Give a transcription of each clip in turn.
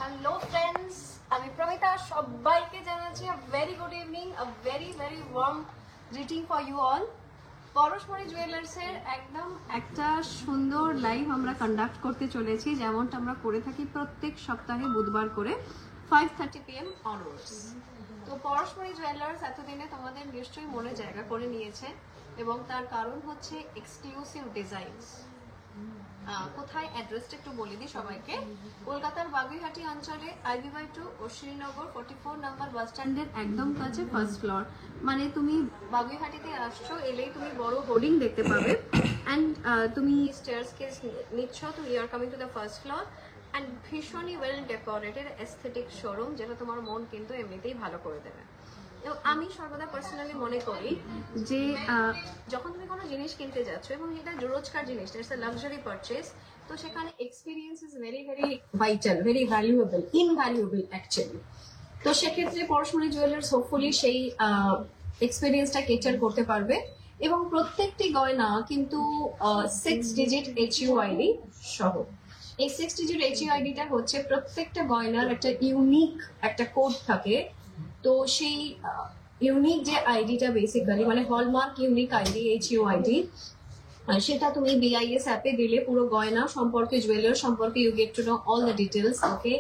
Hello friends, আমি প্রমিতা। সবাইকে জানাচ্ছি very good evening, very warm greeting for you all. Parashmani জুয়েলার্সের একদম একটা সুন্দর লাইভ আমরা কন্ডাক্ট করতে চলেছি, যেমনটা আমরা করে থাকি প্রত্যেক সপ্তাহে বুধবার করে 5:30 PM অনওয়ার্ডস। তো পরশমণি জুয়েলার্স এতদিনে তোমাদের নিশ্চয়ই মনে জায়গা করে নিয়েছে, এবং তার কারণ হচ্ছে এক্সক্লুসিভ ডিজাইনস। কোথায় অ্যাড্রেসটা একটু বলে দিই সবাইকে। কলকাতার বাগুইহাটি অঞ্চলে IB/2 ও শ্রীনগর 44 নম্বর বাস স্ট্যান্ডের একদম কাছে ফার্স্ট ফ্লোর। মানে তুমি বাগুইহাটিতে আসছো, এলেই তুমি বড় হোর্ডিং দেখতে পাবে, অ্যান্ড তুমি স্টেয়ারসকে নিচ্ছ, তো you are coming to the first floor. And ভীষণই ওয়েল ডেকোরেটেড এস্থেটিক শোরুম, যেটা তোমার মন কিন্তু এমনিতেই ভালো করে দেবে। এবং আমি সর্বদা পার্সোনালি মনে করি যে যখন তুমি কোনো জিনিস কিনতে যাচ্ছ এবং এটা রোজকার জিনিস, ইটস আ লাক্সারি পারচেজ, তো সেখানে experience is very vital, very valuable, invaluable actually. তো সেক্ষেত্রে পরশমণি জুয়েলার্স হোপফুলি সেই এক্সপিরিয়েন্সটা কেচার করতে পারবে। এবং প্রত্যেকটি গয়না কিন্তু 6 ডিজিট HUID সহ। এই 6 ডিজিট HUIDটা হচ্ছে প্রত্যেকটা গয়নার একটা ইউনিক একটা কোড থাকে। তো সেই ইউনিক যে আইডিটা বেসিক্যালি মানে হলমার্ক ইউনিক আইডি HUID, সেটা তুমি BIS অ্যাপে দিলে পুরো গয়না সম্পর্কে, জুয়েলার সম্পর্কে you get to know all the details. Okay,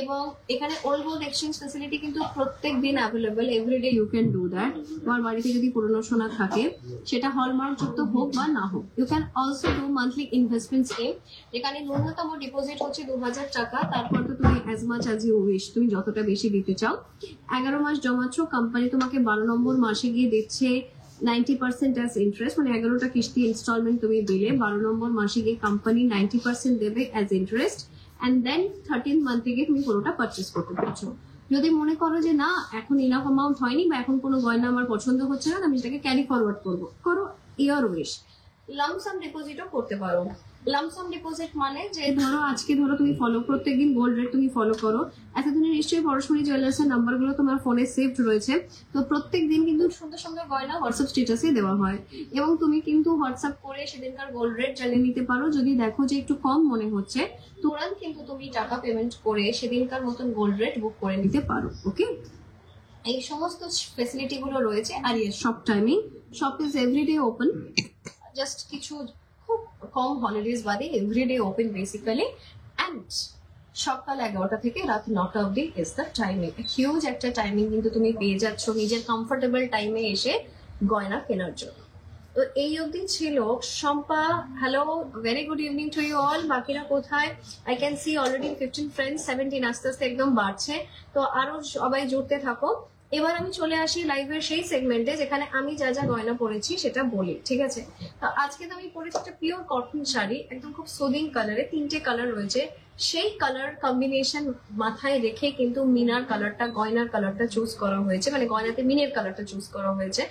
এবং এখানে ওল্ড গোল্ড এক্সচেঞ্জ ফ্যাসিলিটি কিন্তু প্রত্যেক দিন available, everyday you can do that. তোমার বাড়িতে যদি পুরনো সোনা থাকে, সেটা হলমার্ক যুক্ত হোক বা না হোক, you can also do monthly investment scheme, যেখানে ন্যূনতম ডিপোজিট হচ্ছে 2000 টাকা। তারপর তো তুমি as much as you wish, তুমি যতটা বেশি দিতে চাও। 11 মাস জমাচ্ছ, কোম্পানি তোমাকে 12 নম্বর মাসে গিয়ে দিচ্ছে 90% অ্যাজ ইন্টারেস্ট, মানে 11টা কিস্তি ইনস্টলমেন্ট তুমি দিলে 12 নম্বর মাসে গিয়ে কোম্পানি 90% দেবে as interest, and then 13th মান্থে গিয়ে তুমি পুরোটা পারচেস করতে পারছো। যদি মনে করো যে না, এখন ইনাফ অ্যামাউন্ট হয়নি বা এখন কোনো গয়না আমার পছন্দ হচ্ছে না, আমি সেটাকে ক্যারি ফরওয়ার্ড করো, ইয়ার উইশ। লামসাম ডিপোজিটও করতে পারো। লামসাম ডিপোজিট মানে যে ধরো আজকে তুমি ফলো, প্রত্যেকদিন গোল্ড রেট তুমি ফলো করো, এতদিনে নিশ্চয়ই পরশমণি জুয়েলার্সের নাম্বারগুলো তোমার ফোনে সেভড রয়েছে। তো প্রত্যেক দিন কিন্তু সুন্দর সুন্দর গয়না হোয়াটসঅ্যাপ স্ট্যাটাসে দেওয়া হয়, এবং তুমি কিন্তু হোয়াটসঅ্যাপ করে সেদিনকার গোল্ড রেট জানিয়ে নিতে পারো। যদি দেখো যে একটু কম মনে হচ্ছে, তুরন্ত কিন্তু তুমি টাকা পেমেন্ট করে সেদিনকার মতন গোল্ড রেট বুক করে নিতে পারো। ওকে, এই সমস্ত ফেসিলিটি গুলো রয়েছে। আর yes, shop timing, shop is everyday open, just কিছু খুব কম হলিডেজ বাদে এভরিডে ওপেন বেসিক্যালি। অ্যান্ড সকাল 11টা থেকে রাত 9টা অব্দি ইজ দ্য টাইমিং। হিউজ একটা টাইমিং কিন্তু তুমি পেয়ে যাচ্ছ নিজের কমফোর্টেবল টাইমে এসে গয়না কেনার জন্য। তো এই অবধি ছিল Shampa. Hello, very good evening to you all. বাকিরা কোথায়? I can see already 15 friends, 17 আস্তে আস্তে একদম বাড়ছে। তো আরো সবাই জুড়তে থাকো। এবার আমি চলে আসি লাইভের সেই সেগমেন্টে যেখানে আমি যা যা গয়না পরেছি সেটা বলি, ঠিক আছে? তো আজকে তো আমি পরেছি একটা পিওর কটন শাড়ি, একদম খুব সুদিং কালারে, 3টে কালার রয়েছে। সেই কালার কম্বিনেশন মাথায় রেখে কিন্তু মিনার কালারটা, গয়নার কালারটা চুজ করা হয়েছে, মানে গয়নাতে মিনের কালারটা চুজ করা হয়েছে।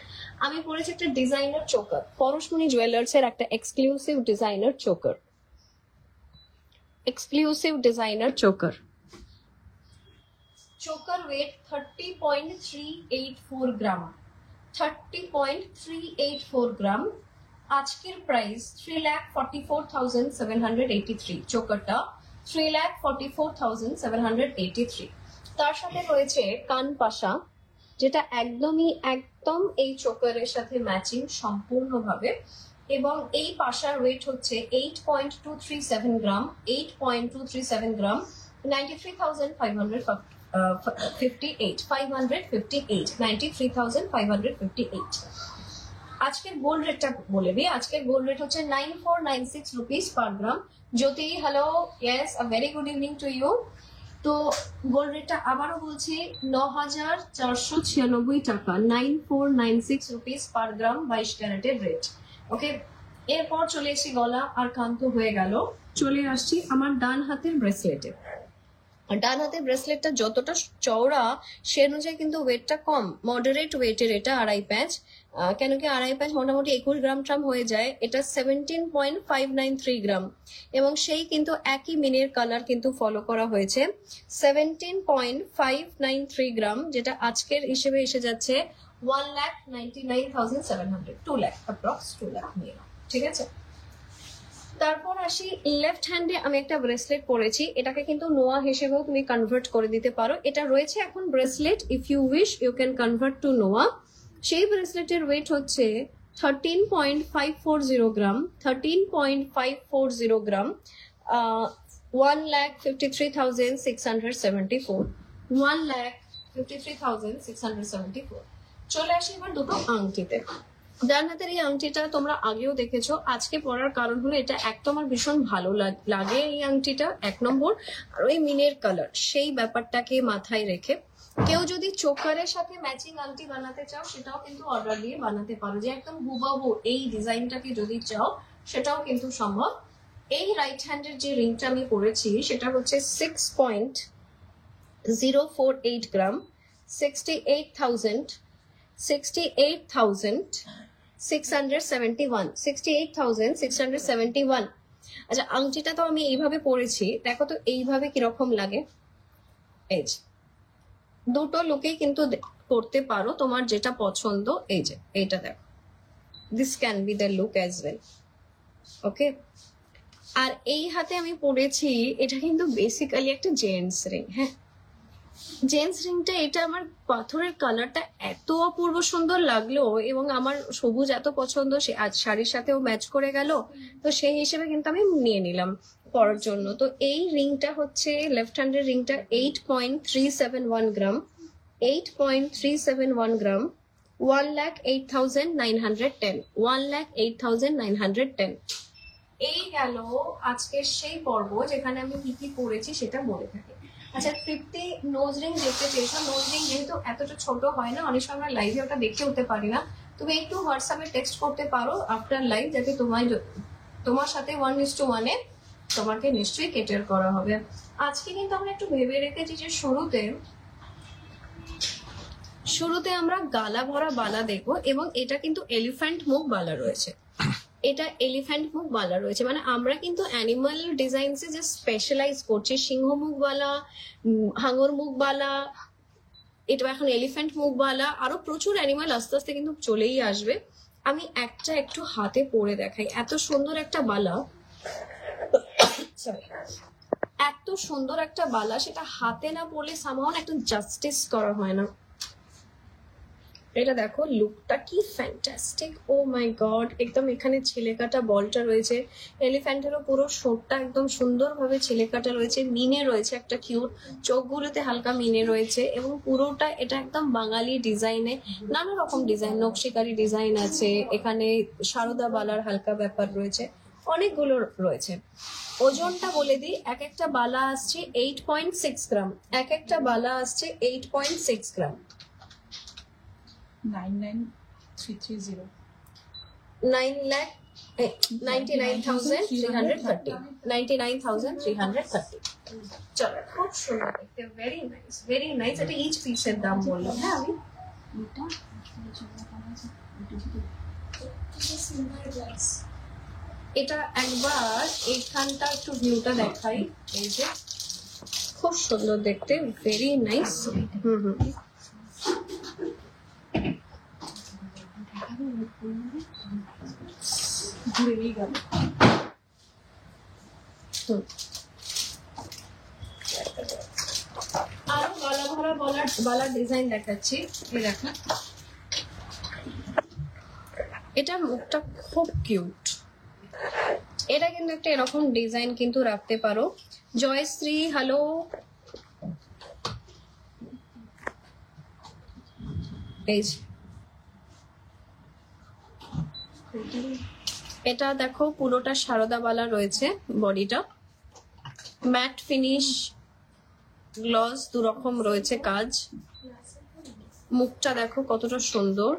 আমি পরেছি একটা ডিজাইনার চোকার, পরশমণি জুয়েলার্স এর একটা exclusive designer choker, exclusive designer choker. Choker weight 30.384 gram, 30.384 gram. আজকের প্রাইস 3,44,783। চোকারটা 3,44,783। তার সাথে রয়েছে কানপাশা, যেটা একদম এই চোকারের সাথে ম্যাচিং সম্পূর্ণভাবে। এবং এই পাশার ওয়েট হচ্ছে 8.237 গ্রাম, 8.237 গ্রাম, 93,558। আজকের গোল্ড রেটটা বলে দিই। আজকের গোল্ড রেট হচ্ছে 9496 rupees per gram. Jyoti, hello, yes, a very good evening to you. তো গোল্ড রেটটা আবারও বলছি, 9496 টাকা, 9496 রুপিস পার গ্রাম, 22 ক্যারেটের রেট। ওকে, এরপর চলে এসেছি গলা আর কান তো হয়ে গেল, চলে আসছি আমার ডান হাতের ব্রেসলেটে। ডান হাতের ব্রেসলেটটা যতটা চওড়া সে অনুযায়ী কিন্তু ওয়েটটা কম, মডারেট ওয়েটের এটা, 2.5 প্যাচ। কেন কি 2.5 প্যাচ মোটামুটি 21 গ্রাম ট্রাম হয়ে যায়, এটা 17.593 গ্রাম। এবং সেই কিন্তু একই মিনের কালার কিন্তু ফলো করা হয়েছে, 17.593 গ্রাম, যেটা আজকের হিসেবে এসে যাচ্ছে 1,99,700, 2 লাখ অ্যাপ্রক্স, 2 লাখ নিয়ে, ঠিক আছে? তারপর আসি লেফট হ্যান্ডে আমি একটা ব্রেসলেট পরেছি, এটাকে কিন্তু নোয়া হিসেবেও তুমি কনভার্ট করে দিতে পারো। এটা রয়েছে এখন bracelet, if you wish you can convert to নোয়া। সেই ব্রেসলেটের ওয়েট হচ্ছে 13.540 গ্রাম, 13.540 গ্রাম, 1,53,674, 1,53,674। চলে আসি এবার দুটো আংটিতে। ডান হাতের এই আংটিটা তোমরা আগেও দেখেছো, আজকে পরার কারণ হলো এটা এক তো আমার ভীষণ ভালো লাগে এই আংটিটা, এক নম্বর, আর ওই মিনের কালার সেই ব্যাপারটাকে মাথায় রেখে কেউ যদি চোকারের সাথে ম্যাচিং আংটি বানাতে চাও সেটাও কিন্তু অর্ডার দিয়ে বানাতে পারো, যে একদম হুবাহু এই ডিজাইনটাকে যদি চাও সেটাও কিন্তু সম্ভব। এই রাইট হ্যান্ডের যে রিংটা আমি পরেছি সেটা হচ্ছে 6.048 গ্রাম, 68,671। আচ্ছা, আংটিটা তো আমি এইভাবে পরেছি, দেখো তো এইভাবে কিরকম লাগে। এই যে দুটো লুকেই কিন্তু করতে পারো, তোমার যেটা পছন্দ। এই যে এইটা দেখো, this can be the look as well. Okay, আর এই হাতে আমি পরেছি, এটা কিন্তু বেসিক্যালি একটা জেন্টস রিং। হ্যাঁ, জেন্টস রিংটা, এটা আমার পাথরের কালারটা এত অপূর্ব সুন্দর লাগলো এবং আমার সবুজ এত পছন্দ, সে আজ শাড়ির সাথেও ম্যাচ করে গেল, তো সেই হিসেবে কিন্তু আমি নিয়ে নিলাম পরার জন্য। তো এই রিংটা হচ্ছে লেফট হ্যান্ডের রিংটা 8.371 গ্রাম, 8.371 গ্রাম, 1,08,910, 1,08,910। এই গেল আজকের সেই পর্ব যেখানে আমি কি কি পরেছি সেটা বলে থাকি। আচ্ছা, তৃপ্তি নোজ রিং দেখতে চেয়েছো। নোজ রিং যেহেতু এতটা ছোট হয় না, অনেক সময় লাইভে ওটা দেখে উঠতে পারি না, তুমি একটু হোয়াটসঅ্যাপে টেক্সট করতে পারো আফটার লাইভ, যাতে তোমার সাথে 1:1 তোমাকে নিশ্চয়ই কেটার করা হবে। আজকে কিন্তু আমরা একটু ভেবে রেখেছি যে শুরুতে আমরা গালা ভরা বালা দেখবো, এবং এটা কিন্তু এলিফ্যান্ট মুখ বালা রয়েছে, এটা এলিফ্যান্ট মুখ বালা রয়েছে, মানে আমরা কিন্তু অ্যানিমাল ডিজাইনসে যে স্পেশালাইজ করছি, সিংহ মুখ বালা, হাঙর মুখ বালা, এটা এখন এলিফ্যান্ট মুখ বালা, আরো প্রচুর অ্যানিমাল আস্তে আস্তে কিন্তু চলেই আসবে। আমি একটা একটু হাতে পরে দেখাই, এত সুন্দর একটা বালা, এত সুন্দর একটা বালা, সেটা হাতে না পরলে সামহাও একটু জাস্টিস করা হয় না। এটা দেখো লুকটা কি ফ্যান্টাস্টিক, ও মাই গড, একদম এখানে ছেলে কাটা বলটা রয়েছে, এলিফ্যান্টেরও পুরো শোটটা একদম সুন্দরভাবে ছেলে কাটা রয়েছে, মিনে রয়েছে একটা কিউট, চোখগুলোতে হালকা মিনে রয়েছে, এবং পুরোটা এটা একদম বাঙালি ডিজাইনে, নানা রকম ডিজাইন, নকশিকারি ডিজাইন আছে এখানে, সারদা বালার হালকা ব্যাপার রয়েছে, অনেকগুলো রয়েছে। ওজনটা বলে দিই, এক একটা বালা আসছে 8.6 গ্রাম, এক একটা বালা আসছে 8.6 গ্রাম। 99330 99,330, 99,330। চলো, খুব সুন্দর দেখতে, ভেরি নাইস, ভেরি নাইস। এটা ইচ পিসের দাম বললাম। হ্যাঁ, আমি এটা একবার এইখানটা একটু ভিউটা দেখাই, এই যে খুব সুন্দর দেখতে, ভেরি নাইস। ঘুরেই গেল। আরো গলা ভরা বালার ডিজাইন দেখাচ্ছি, এই দেখো, এটার মুখটা খুব কিউট, এটা কিন্তু একটা এরকম ডিজাইন কিন্তু রাখতে পারো। জয়শ্রী, হ্যালো। এই এটা দেখো পুরোটা সারদা বালা রয়েছে, বডিটা ম্যাট ফিনিশ, গ্লস দুরকম রয়েছে কাজ, মুখটা দেখো কতটা সুন্দর।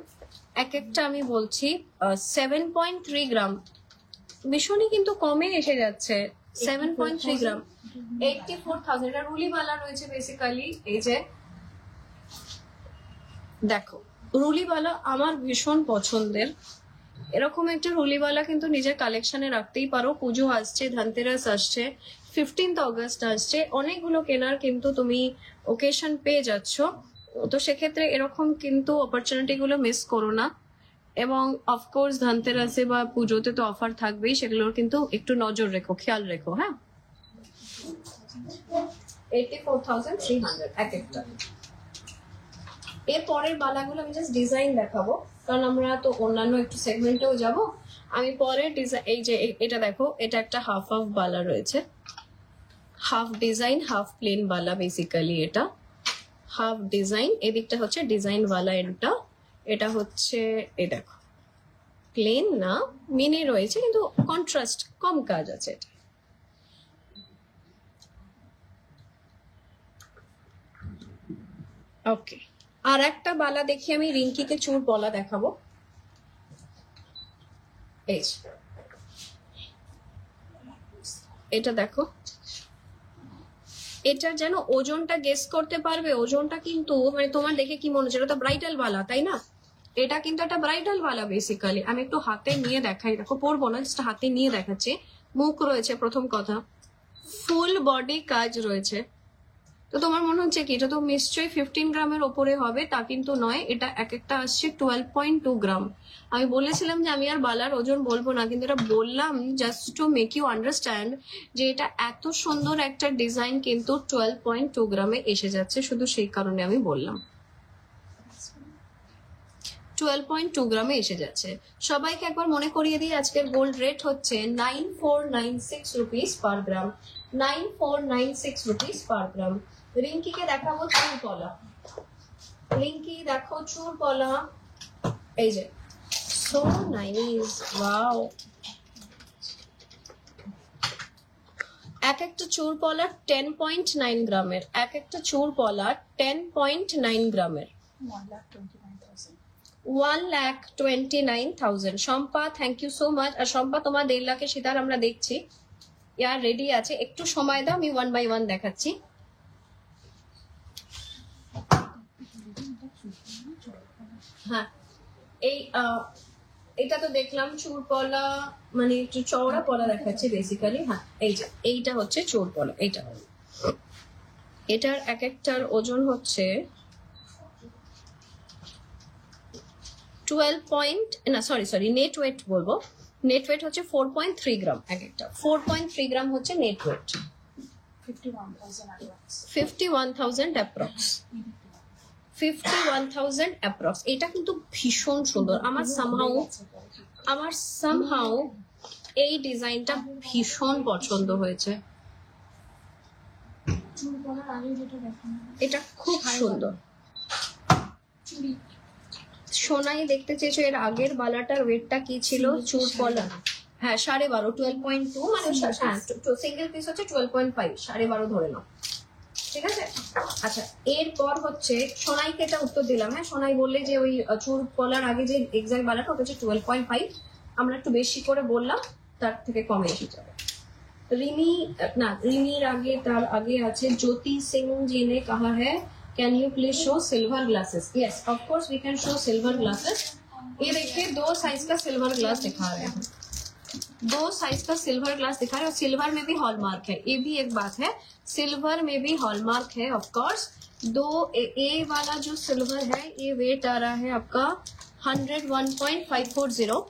এক একটা আমি বলছি 7.3 গ্রাম, ভীষণই কিন্তু কমে এসে যাচ্ছে, 7.3 গ্রাম, 84,000। এটা রুলিবালা রয়েছে বেসিক্যালি। এই যে দেখো, রুলিবালা আমার ভীষণ পছন্দের, এরকম একটা রুলিবালা কিন্তু নিজের কালেকশনে রাখতেই পারো। পুজো আসছে, ধনতেরাস আসছে, 15th অগস্ট আসছে, অনেকগুলো কেনার কিন্তু তুমি ওকেশন পেয়ে যাচ্ছ, তো সেক্ষেত্রে এরকম কিন্তু অপরচুনিটি গুলো মিস করো না। এবং অফকোর্স ধনতেরাসে বা পুজোতে তো অফার থাকবেই, সেগুলোর কিন্তু একটু নজর রেখো, খেয়াল রেখো। হ্যাঁ, 84,300 এক একটা। এর পরের বালাগুলো আমি জাস্ট ডিজাইন দেখাবো, কারণ আমরা তো অন্যান্য একটু সেগমেন্টেও যাব। আমি পরের ডিজাইন, এই যে এটা দেখো, এটা একটা হাফ হাফ বালা রয়েছে, হাফ ডিজাইন হাফ প্লেন বালা। বেসিক্যালি এটা হাফ ডিজাইন, এদিকটা হচ্ছে ডিজাইন বালা। এটা হচ্ছে, এই দেখো প্লেন না, মিনি রয়েছে কিন্তু কন্ট্রাস্ট কম কাজ আছে এটা। ওকে, আর একটা বালা দেখি আমি, রিঙ্কিকে চুর পলা দেখাবো। এই যে, এটা দেখো, এটার যেন ওজনটা গেস করতে পারবে। ওজনটা কিন্তু মানে তোমার দেখে কি মনে হচ্ছে, এটা তো ব্রাইডাল বালা, তাই না? এটা কিন্তু একটা ব্রাইডাল বালা বেসিক্যালি। আমি একটু হাতে নিয়ে দেখাই, দেখো পরবো না, জাস্ট হাতে নিয়ে দেখাচ্ছি। মুখ রয়েছে প্রথম কথা, ফুল বডি কাজ রয়েছে। তো তোমার মনে হচ্ছে কি এটা তো নিশ্চয়ই 15 গ্রামের ওপরে হবে, তা কিন্তু নয়। এটা এক একটা আসছে 12.2 গ্রাম। আমি বলেছিলাম যে আমি আর বালার ওজন বলবো না, কিন্তু এটা বললাম just to make you understand যে এটা এত সুন্দর একটা ডিজাইন কিন্তু 12.2 গ্রামে এসে যাচ্ছে, শুধু সেই কারণে আমি বললাম 12.2 গ্রামে এসে যাচ্ছে। সবাইকে একবার মনে করিয়ে দিই, আজকের গোল্ড রেট হচ্ছে 9496 রুপিস পার গ্রাম, 9496 রুপিস পার গ্রাম। রিঙ্কিকে দেখাবো চুর পলা। রিঙ্কি দেখো চুর পলা, এই যে সো নাইস, ওয়াও। এক একটা চুর পলা 10.9 গ্রামের, এক একটা চুর পলা 10.9 গ্রামের। 1,29,000। Shampa, thank you so much. আর শম্পা, তোমার 1.5 লাখের সীতার আমরা দেখছি, ইয়ার রেডি আছে, একটু সময় দাও, আমি 1 বাই 1 দেখাচ্ছি। হ্যাঁ, এই এটা তো দেখলাম চুর পলা, মানে একটু চওড়া পলা দেখাচ্ছে বেসিক্যালি। হ্যাঁ, এই যে এইটা হচ্ছে চোর পলা। এটার এক একটার ওজন হচ্ছে 12 পয়েন্ট, না সরি নেট ওয়েট বলবো। নেট ওয়েট হচ্ছে 4.3 গ্রাম এক একটা। 4.3 গ্রাম হচ্ছে নেট ওয়েট। 51,000 অ্যাপ্রক্স। 51,000 অ্যাপ্রক্স। এটা কিন্তু ভীষণ সুন্দর। আমার সামহাউ এই ডিজাইনটা ভীষণ পছন্দ হয়েছে। এটা খুব সুন্দর। সোনাই দেখতে চেয়েছো এর আগের বালাটার ওয়েটটা কি ছিল? চুর পলা, হ্যাঁ 12.5, 12.2 মানে সিঙ্গেল পিস হচ্ছে 12.5, 12.5 ধরে নাও, ঠিক আছে? আচ্ছা, এরপর হচ্ছে সোনাইকে এটা উত্তর দিলাম। হ্যাঁ, সোনাই বললে যে ওই চুর পলার আগে যে এক্সাক্ট বালাটা ওটা হচ্ছে 12.5, আমরা একটু বেশি করে বললাম, তার থেকে কমে এসে যাবে। রিমির আগে, তার আগে আছে জ্যোতি সিং जी ने कहा है can you please show silver glasses. Yes of course we can show silver glasses. ये देखिए 2 साइज का सिल्वर ग्लास दिखा रहे हैं, 2 साइज का सिल्वर ग्लास दिखा रहे हैं, और सिल्वर में भी हॉलमार्क है, ये भी एक बात है, सिल्वर में भी हॉलमार्क है ऑफ कोर्स। ए वाला जो सिल्वर है ये वेट आ रहा है आपका 101.540।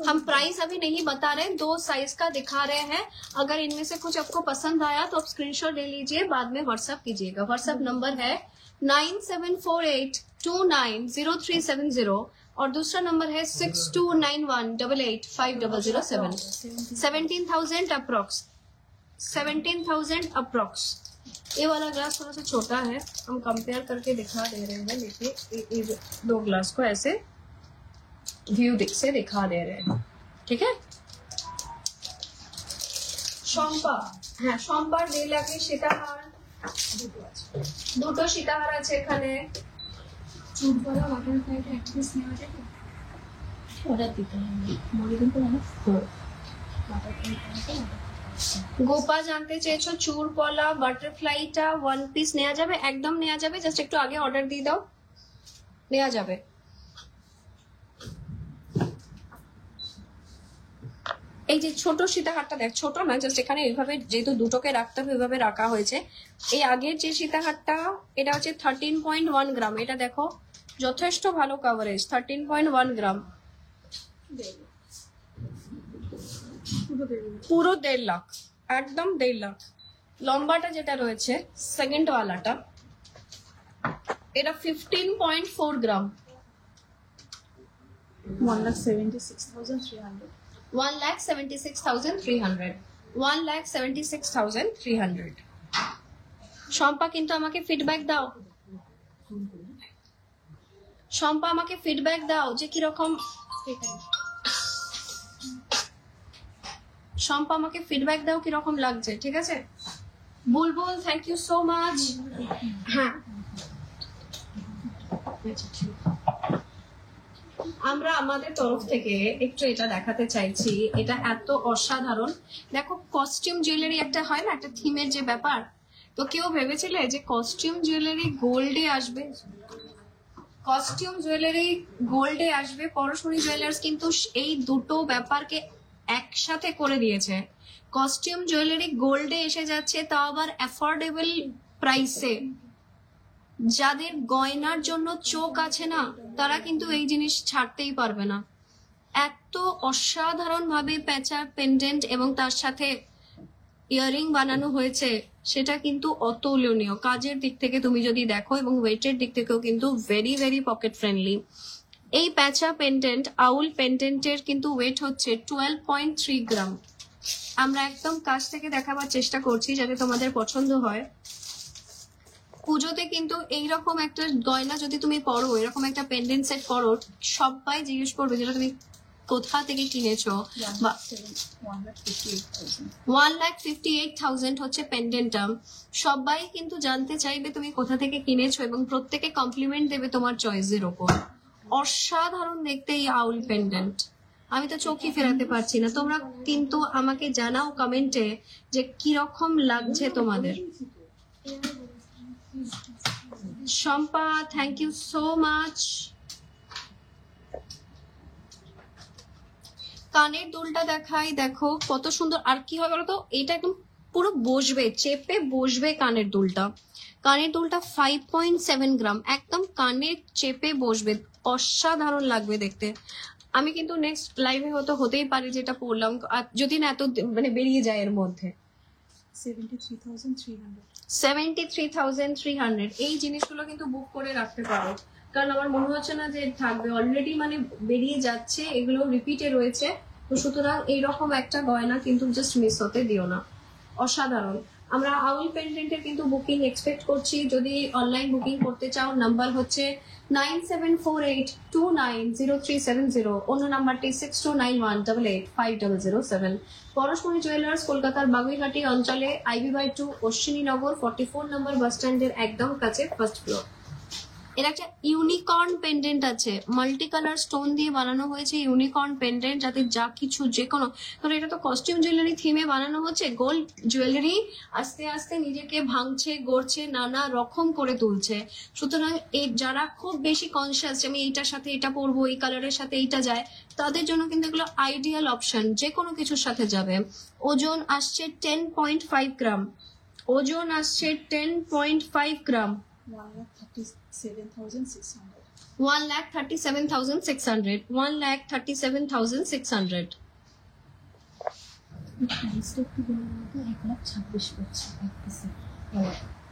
हम प्राइस अभी नहीं बता रहे, 2 साइज का दिखा रहे हैं। अगर इनमें से कुछ आपको पसंद आया तो आप स्क्रीनशॉट ले लीजिए, बाद में व्हाट्सएप कीजिएगा। व्हाट्सएप नंबर है 9748290370 और दूसरा नंबर है 6291885007। 17,000 अप्रोक्स, 17,000 अप्रोक्स। ये वाला ग्लास थोड़ा सा छोटा है, हम कंपेयर करके दिखा दे रहे हैं। देखिए ये 2 ग्लास को ऐसे व्यू से दिखा दे रहे हैं, ठीक है? শম্পা, হ্যাঁ শম্পার 1.5 লাখের সীতাহার, দুটো সীতাহার আছে এখানে। চুড়ওয়ালা বাটারফ্লাইটা এক পিস নেওয়া যাবে? অর্ডার দিতে হবে, বলে দিন তো না। গোপা জানতে চেয়েছো চুর পলা বাটারফ্লাইটা 1 পিস নেওয়া যাবে? একদম নেওয়া যাবে, জাস্ট একটু আগে অর্ডার দিয়ে দাও, নেওয়া যাবে। এই যে ছোট সীতাহারটা দেখ, ছোট না, জাস্ট এখানে এইভাবে যেহেতু দুটোকে রাখতে হবে এইভাবে রাখা হয়েছে। এই আগের যে সীতাহারটা এটা হচ্ছে 13.1 গ্রাম, এটা দেখো যথেষ্ট ভালো কভারেজ, 13.1 গ্রাম। পুরো 1.5 লাখ, একদম 1.5 লাখ। লম্বাটা যেটা রয়েছে সেকেন্ড ওয়ালাটা, এটা 15.4 গ্রাম, 1,76,300। 1,76,300, 1,76,300। শম্পা কিন্তু আমাকে ফিডব্যাক দাও, শম্পা আমাকে ফিডব্যাক দাও যে কিরকম, শম্পা আমাকে ফিডব্যাক দাও কিরকম লাগছে, ঠিক আছে? বুলবুল থ্যাংক ইউ সো মাচ। হ্যাঁ, আমরা আমাদের তরফ থেকে একটু এটা দেখাতে চাইছি, এটা এত অসাধারণ। দেখো কস্টিউম জুয়েলারি একটা হয় না, একটা থিমের যে ব্যাপার, তো কেউ ভেবেছিলে যে কস্টিউম জুয়েলারি গোল্ডে আসবে? কস্টিউম জুয়েলারি গোল্ডে আসবে। পরশমণি জুয়েলার্স কিন্তু এই দুটো ব্যাপারকে একসাথে করে দিয়েছে। কস্টিউম জুয়েলারি গোল্ডে এসে যাচ্ছে, তাও আবার অ্যাফোর্ডেবল প্রাইসে। যাদের গয়নার জন্য চোখ আছে না, তারা কিন্তু এই জিনিস ছাড়তেই পারবে না। এত অসাধারণ ভাবে প্যাঁচার পেন্ডেন্ট এবং তার সাথে ইয়ারিং বানানো হয়েছে, সেটা কিন্তু অতুলনীয়। কাজের দিক থেকে তুমি যদি দেখো এবং ওয়েটের দিক থেকেও কিন্তু ভেরি ভেরি পকেট ফ্রেন্ডলি। এই প্যাঁচা পেন্ডেন্ট, আউল পেন্ডেন্টের কিন্তু ওয়েট হচ্ছে 12.3 গ্রাম। আমরা একদম কাছ থেকে দেখাবার চেষ্টা করছি যাতে তোমাদের পছন্দ হয়। পুজোতে কিন্তু এইরকম একটা গয়না যদি তুমি পরো, এরকম একটা পেন্ডেন্ট সেট পরো, সবাই জিজ্ঞেস করবে যেটা তুমি কোথা থেকে কিনেছো। 1,58,000 হচ্ছে পেন্ডেন্টটা। সবাই কিন্তু জানতে চাইবে তুমি কোথা থেকে কিনেছো এবং প্রত্যেকে কমপ্লিমেন্ট দেবে তোমার চয়েসের ওপর। অসাধারণ দেখতে এই আউল পেন্ডেন্ট, আমি তো চোখই ফেরাতে পারছি না। তোমরা কিন্তু আমাকে জানাও কমেন্টে যে কিরকম লাগছে তোমাদের। Shampa thank you so much. কানের দুলটা দেখাই, দেখো কত সুন্দর। আর কি হয় বলতো, এটা একদম পুরো বসবে, চেপে বসবে কানের দুলটা। কানের দুলটা 5.7 গ্রাম, একদম কানে চেপে বসবে, অসাধারণ লাগবে দেখতে। আমি কিন্তু নেক্সট লাইভে হতেই পারে যেটা পড়লাম, আর যদি না এত মানে বেরিয়ে যায় এর মধ্যে। 73,300 এই জিনিসগুলো কিন্তু বুক করে রাখতে পারো, কারণ আমার মনে হচ্ছে না যে থাকবে, অলরেডি মানে বেরিয়ে যাচ্ছে, এগুলো রিপিটে রয়েছে। তো সুতরাং এইরকম একটা গয়না কিন্তু জাস্ট মিস হতে দিও না, অসাধারণ। আমরা আউল পেন্ডেন্টের কিন্তু বুকিং এক্সপেক্ট করছি। যদি অনলাইন বুকিং করতে চাও, নাম্বার হচ্ছে 9748290370, অন্য নাম্বারটি 6291885007। পরশমণি জুয়েলার্স কলকাতার বাগুইহাটি অঞ্চলে IB/2 অশ্বিনীনগর 44 নম্বর বাস স্ট্যান্ডের একদম কাছে, ফার্স্ট ফ্লোর। এর একটা ইউনিকর্ন পেন্ডেন্ট আছে, মাল্টি কালার স্টোন দিয়ে বানানো হয়েছে ইউনিকর্ন পেন্ডেন্ট, যাতে যা কিছু যে কোনো, কারণ এটা তো কস্টিউম জুয়েলারি থিমে বানানো হচ্ছে। গোল্ড জুয়েলারি আস্তে আস্তে নিজেকে ভাঙছে, গড়ছে, নানা রকম করে তুলছে। সুতরাং এই যারা খুব বেশি কনসিয়াস যে আমি এইটার সাথে এটা পরবো, এই কালারের সাথে এইটা যায়, তাদের জন্য কিন্তু এগুলো আইডিয়াল অপশন, যে কোনো কিছুর সাথে যাবে। ওজন আসছে 10.5 গ্রাম, ওজন আসছে 10.5 গ্রাম। 1,37,600, 1,37,600।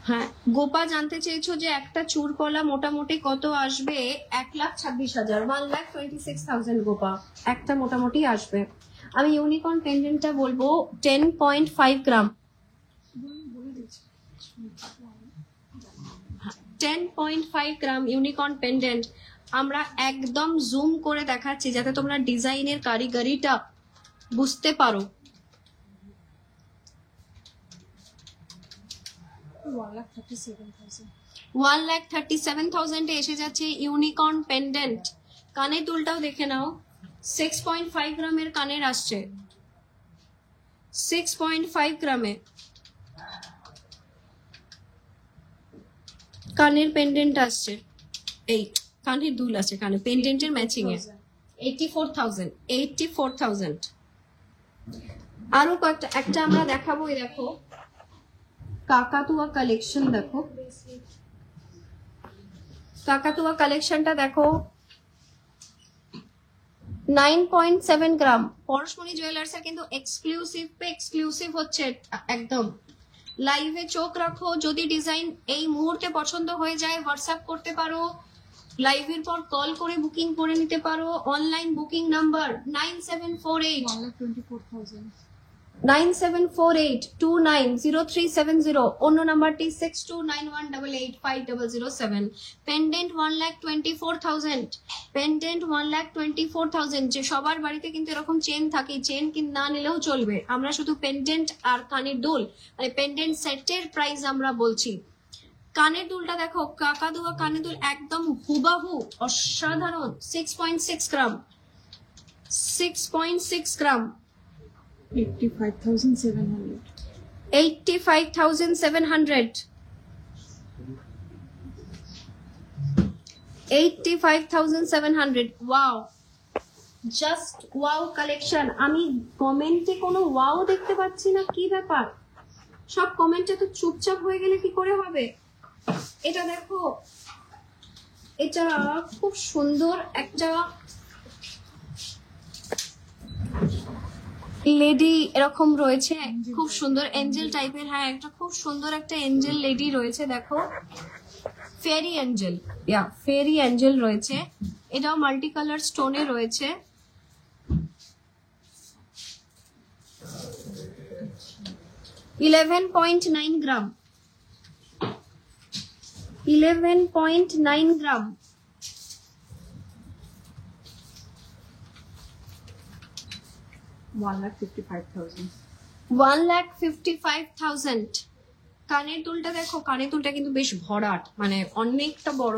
হ্যাঁ, গোপা জানতে চেয়েছো যে একটা চুরকলা মোটামুটি কত আসবে? 1,26,000, 1,26,000 গোপা একটা মোটামুটি আসবে। আমি ইউনিকর্ন পেন্ডেন্টটা বলবো 10.5 গ্রাম, 10.5 গ্রাম ইউনিকর্ন পেন্ডেন্ট। আমরা একদম জুম করে দেখাচ্ছি যাতে তোমরা ডিজাইনের কারিগরিটা বুঝতে পারো। 1,37,000 এসে যাচ্ছে ইউনিকর্ন পেন্ডেন্ট। কানের দুলটাও দেখে নাও, 6.5 গ্রামের কানের আসছে, 6.5 গ্রামে কানের পেন্ডেন্ট আসছে। এই কানের দুল আছে, কানে পেন্ডেন্টের ম্যাচিং এ 84,000। আরো কয়েকটা, একটা আমরা দেখাবো। এই দেখো কাকাতুয়া কালেকশন, দেখো কাকাতুয়া কালেকশনটা দেখো। 9.7 গ্রাম। পরশমণি জুয়েলার্স এর কিন্তু এক্সক্লুসিভ হচ্ছে একদম। লাইভে চোখ রাখো, যদি ডিজাইন এই মুহূর্তে পছন্দ হয়ে যায় হোয়াটসঅ্যাপ করতে পারো, লাইভের পর কল করে বুকিং করে নিতে পারো। অনলাইন বুকিং নাম্বার 9748290370, অন্য নাম্বারটি 6291885007। Pendant 1,24,000, pendant 1,24,000। যে সবার বাড়িতে কিন্তু এরকম চেন থাকে, চেন কিন্তু না নিলেও চলবে, আমরা শুধু পেন্ডেন্ট আর কানের দুল মানে পেন্ডেন্ট সেটের প্রাইস আমরা বলছি। কানের দুলটা দেখো, কাকাদুয়া কানের দুল একদম হুবাহু, অসাধারণ। 6.6 গ্রাম, 6.6 গ্রাম, 85,700, 85,700, 85,700। Wow, just wow collection. আমি কমেন্টে কোনো ওয়াও দেখতে পাচ্ছি না, কি ব্যাপার? সব কমেন্টে তো চুপচাপ হয়ে গেলে কি করে হবে? এটা দেখো, এটা খুব সুন্দর একটা লেডি এরকম রয়েছে, খুব সুন্দর এঞ্জেল টাইপের। হ্যাঁ, একটা খুব সুন্দর একটা এঞ্জেল লেডি রয়েছে, দেখো ফেরি এঞ্জেল, ফেরি এঞ্জেল রয়েছে। এটাও মাল্টি কালার স্টোনে রয়েছে। $11.9 গ্রাম, 11.9 গ্রাম। 1,55,000, 1,55,000। কানের দুলটা দেখো, কানের দুলটা কিন্তু বেশ ভরাট, মানে অনেকটা বড়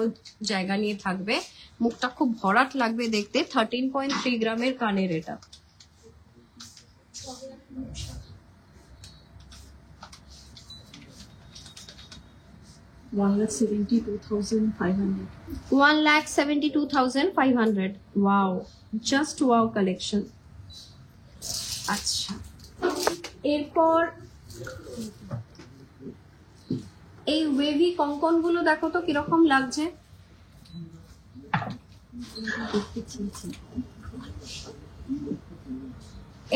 জায়গা নিয়ে থাকবে, মুখটা খুব ভরাট লাগবে দেখতে। 13.3 গ্রামের কানের এটা। $1,72,500, 1,72,500। Wow, just wow collection. আচ্ছা, এরপর এই ওয়েভি কঙ্কন গুলো দেখো তো কিরকম লাগছে।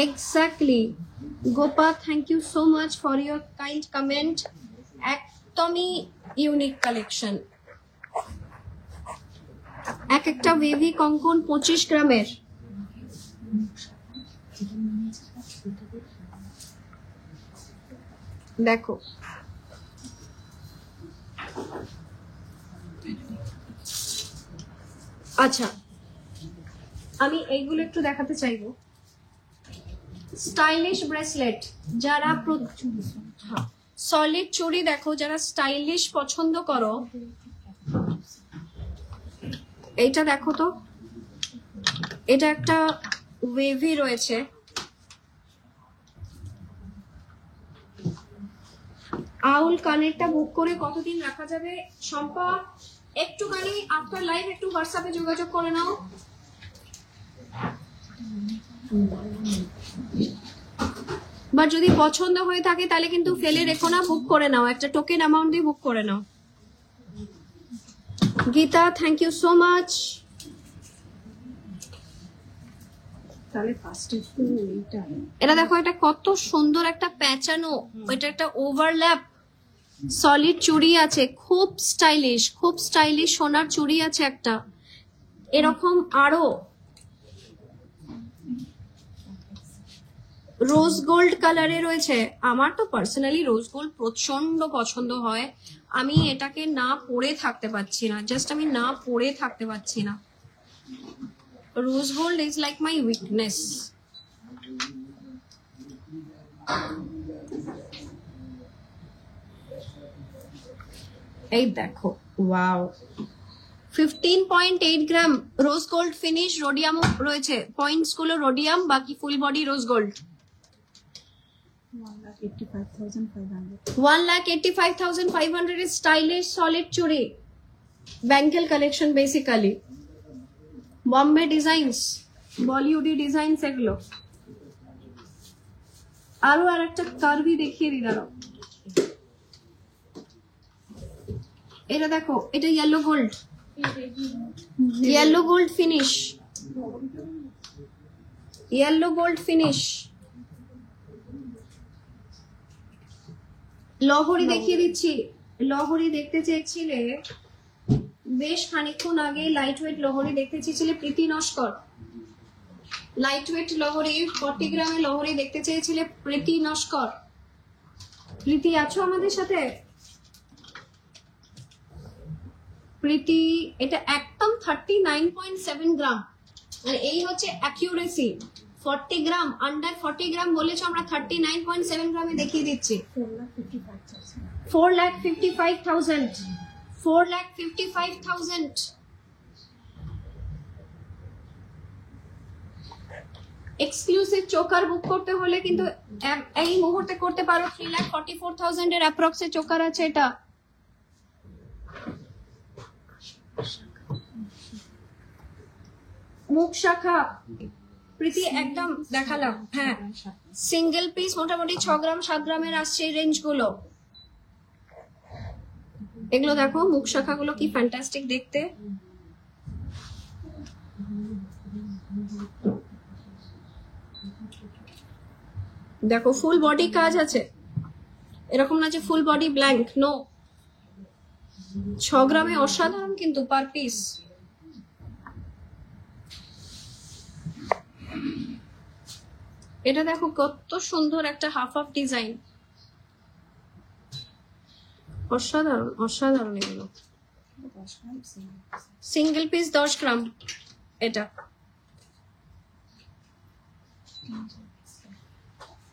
Exactly Gopa, thank you so much for your kind comment. একদমই ইউনিক কালেকশন। এক একটা ওয়েভি কঙ্কন 25 গ্রামের। দেখো, আচ্ছা আমি এইগুলো একটু দেখাতে চাইবো। স্টাইলিশ ব্রেসলেট, যারা সলিড চুড়ি দেখো, যারা স্টাইলিশ পছন্দ করো, এইটা দেখো তো, এটা একটা ওয়েভি রয়েছে। আউল কানেরটা বুক করে কতদিন রাখা যাবে? শম্পা, একটুখানি আফটার লাইভ একটু হোয়াটসঅ্যাপে যোগাযোগ করে নাও। বা যদি পছন্দ হয়ে থাকে তাহলে কিন্তু ফেলে রেখো না, বুক করে নাও, একটা টোকেন অ্যামাউন্ট দিয়ে বুক করে নাও। Geeta, thank you so much. তাহলে ফার্স্ট একটু এইটা, এটা দেখো, এটা কত সুন্দর একটা প্যাঁচানো, এটা একটা ওভারল্যাপ সলিড চুড়ি আছে, খুব স্টাইলিশ, খুব স্টাইলিশ সোনার চুড়ি আছে একটা। এরকম আরো রোজ গোল্ড কালারে রয়েছে। আমার তো পার্সোনালি রোজ গোল্ড প্রচন্ড পছন্দ হয়, আমি এটাকে না পরে থাকতে পারছি না, জাস্ট আমি না পরে থাকতে পারছি না। Rose gold is like my weakness. এই দেখো, ওয়াও, 15.8 গ্রাম রোজ গোল্ড ফিনিশ, রোডিয়াম রয়েছে, পয়েন্টস গুলো রোডিয়াম, বাকি full body rose gold. 1,85,500, 1,85,500 is stylish solid churi, bangle collection basically, Bombay designs, Bollywood designs এগুলো। আরো আর একটা কার্ভি দেখিয়ে দি, দাঁড়াও। এটা দেখো, এটা yellow gold, yellow gold finish, yellow gold finish. Lahari দেখিয়ে দিচ্ছি, লহরি দেখতে চেয়েছিলে বেশ খানিকক্ষণ আগে, লাইট ওয়েট লহরি দেখতে চেয়েছিলে প্রীতি নস্কর। লাইট ওয়েট লহরি 40 গ্রামের লহরি দেখতে চেয়েছিলে প্রীতি নস্কর। প্রীতি আছো আমাদের সাথে? প্রীতি, এটা একদম 39.7 গ্রাম, আর এই হচ্ছে অ্যাকিউরেসি। 40 গ্রাম, আন্ডার 40 গ্রাম বলেছো, আমরা 39.7 গ্রামে দেখিয়ে দিচ্ছি। 4,55,000, 4,55,000। এক্সক্লুসিভ চোকার বুক করতে হলে কিন্তু এই মুহূর্তে করতে পারো। 3,44,000 এর অ্যাপ্রক্সে চোকার আছে এটা। মুখ শাখা প্রীতি একদম দেখালাম। হ্যাঁ, সিঙ্গেল পিস মোটামুটি 6 গ্রাম 7 গ্রামের আসছে এই রেঞ্জ গুলো। এগুলো দেখো, মুখ শাখাগুলো কি ফ্যান্টাস্টিক দেখতে। দেখো ফুল বডি কাজ আছে, এরকম না যে ফুল বডি ব্ল্যাঙ্ক, নো। 6 গ্রামে অসাধারণ কিন্তু পার পিস। এটা দেখো কত সুন্দর একটা হাফ হাফ ডিজাইন, অসাধারণ অসাধারণ। এগুলো সিঙ্গেল পিস 10 গ্রাম। এটা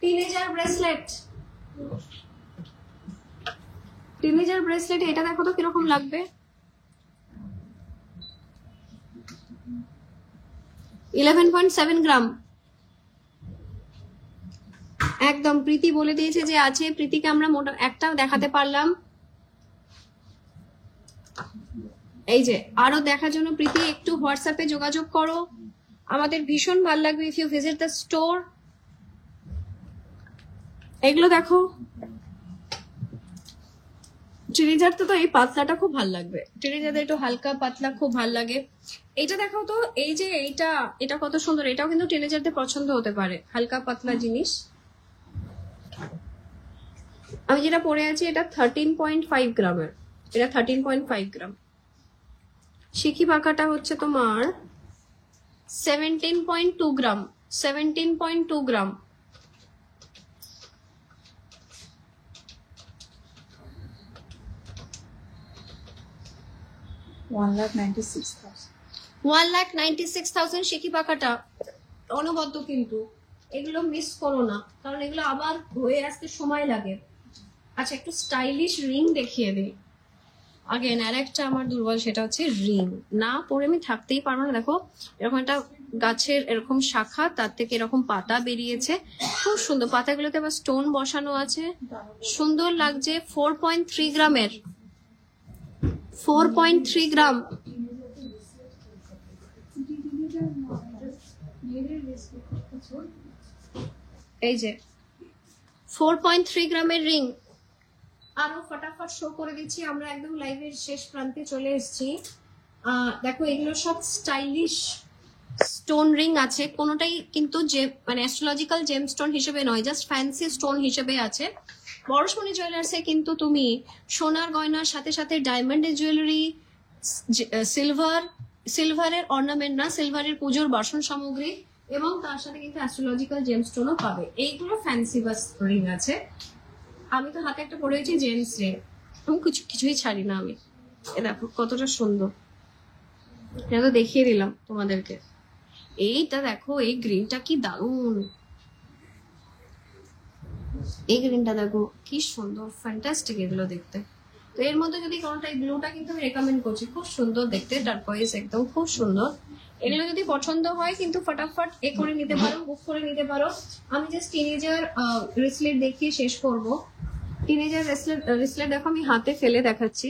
টিনেজার ব্রেসলেট, টিনেজার ব্রেসলেট। এটা দেখো তো কিরকম লাগবে। 11.7 গ্রাম। একদম প্রীতি বলে দিয়েছে যে আছে। প্রীতিকে আমরা মোটা একটা দেখাতে পারলাম। এই যে আরো দেখার জন্য প্রীতি একটু হোয়াটসঅ্যাপে যোগাযোগ করো, আমাদের ভীষণ ভালো লাগবে if you visit the store. এগুলো দেখো, টিনেজার তো এই পাতলাটা খুব ভালো লাগবে। টিনেজারদের একটু হালকা পাতলা খুব ভালো লাগে। এইটা দেখো তো, এই যে এইটা, এটা কত সুন্দর। এটাও কিন্তু টিনেজারদের পছন্দ হতে পারে, হালকা পাতলা জিনিস। আমি যেটা পরে আছি এটা 13.5 গ্রামের, এটা 13.5 গ্রাম। শিখি পাকাটা হচ্ছে তোমার 17.2 গ্রাম, 17.2 গ্রাম। $1,96,000 শিখি পাকাটা অনবদ্য, কিন্তু এগুলো মিস করো না, কারণ এগুলো আবার হয়ে আসতে সময় লাগে। আচ্ছা, একটু স্টাইলিশ রিং দেখিয়ে দিই। আগেন আর একটা আমার দুর্বল, সেটা হচ্ছে রিং। না পরে আমি থাকতেই পারবো না। দেখো এরকম একটা গাছের এরকম শাখা, তার থেকে এরকম পাতা বেরিয়েছে, খুব সুন্দর। পাতাগুলোতে আবার স্টোন বসানো আছে, সুন্দর লাগছে। 4.3 গ্রামের, 4.3 গ্রাম। এই যে 4.3 গ্রামের রিং। আরো ফটাফট শো করে দিচ্ছি, আমরা একদম লাইভের শেষ প্রান্তে চলে এসেছি। দেখো এগুলো সব স্টাইলিশ স্টোন রিং আছে, কোনোটাই কিন্তু যে মানে অ্যাস্ট্রোলজিক্যাল জেম স্টোন হিসেবে নয়, জাস্ট ফ্যান্সি স্টোন হিসেবে আছে। পরশমণি জুয়েলার্সে কিন্তু তুমি সোনার গয়নার সাথে সাথে ডায়মন্ডের জুয়েলারি, সিলভারের অর্নামেন্ট না, সিলভারের পুজোর বাসন সামগ্রী, এবং তার সাথে কিন্তু অ্যাস্ট্রোলজিক্যাল জেম স্টোনও পাবে। এইগুলো ফ্যান্সি বাস রিং আছে। আমি তো হাতে একটা পরেছি জেমস রিং, আমি কিছুই ছাড়ি না আমি। এ দেখো কতটা সুন্দর, এটা তো দেখিয়ে দিলাম তোমাদেরকে। এইটা দেখো, এই গ্রিনটা কি দারুণ, এই গ্রিনটা দেখো কি সুন্দর, ফ্যান্টাস্টিক এগুলো দেখতে। তো এর মধ্যে যদি কোনোটা, এই ব্লুটা কিন্তু আমি রেকমেন্ড করছি, খুব সুন্দর দেখতে, টারকয়েজ একদম খুব সুন্দর। এগুলো যদি পছন্দ হয় কিন্তু ফটাফট এ করে নিতে পারো, বুক করে নিতে পারো। আমি জাস্ট টিনেজার রিসলেট দেখিয়ে শেষ করবো। টিনেজার রিসলেট দেখো, আমি হাতে ফেলে দেখাচ্ছি।